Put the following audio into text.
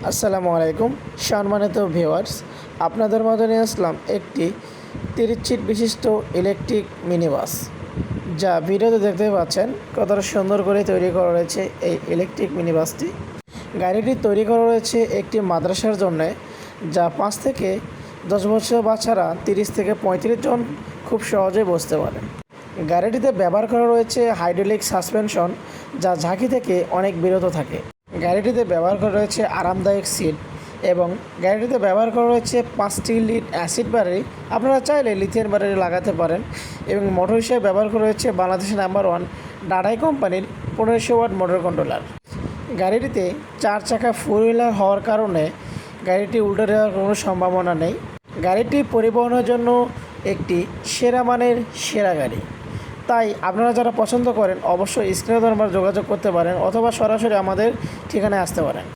আসসালামু আলাইকুম সম্মানিত ভিউয়ার্স, আপনাদের মাঝে নিয়ে আসলাম একটি 30 সিট বিশিষ্ট ইলেকট্রিক মিনি বাস, যা ভিডিওতে দেখতে পাচ্ছেন কতটা সুন্দর করে তৈরি করা রয়েছে। এই ইলেকট্রিক মিনি বাসটি গাড়িটি তৈরি করা রয়েছে একটি মাদ্রাসার জন্য, যা 5 থেকে 10 বছর বাচ্চারা 30 থেকে 35 জন খুব সহজেই বসতে পারে। গাড়িটিতে ব্যবহার করা রয়েছে হাইড্রোলিক সাসপেনশন, যা ঝাঁকি থেকে অনেক বিরত থাকে। গাড়িটিতে ব্যবহার করা রয়েছে আরামদায়ক সিট এবং গাড়িটিতে ব্যবহার করা রয়েছে 5টি লিড অ্যাসিড ব্যাটারি। আপনারা চাইলে লিথিয়াম ব্যাটারি লাগাতে পারেন এবং মোটর হিসেবে ব্যবহার করা রয়েছে বাংলাদেশের নাম্বার 1 ডাডাই কোম্পানির 1500 ওয়াট মোটর কন্ট্রোলার। গাড়িটিতে 4 চাকা ফোর হুইলার হওয়ার কারণে গাড়িটি উল্টে দেওয়ার কোনো সম্ভাবনা নেই। গাড়িটি পরিবহনের জন্য একটি সেরা মানের সেরা গাড়ি। তাই আপনারা যারা পছন্দ করেন অবশ্যই স্ক্রিনে নাম্বার যোগাযোগ করতে পারেন অথবা সরাসরি আমাদের ঠিকানায় আসতে পারেন।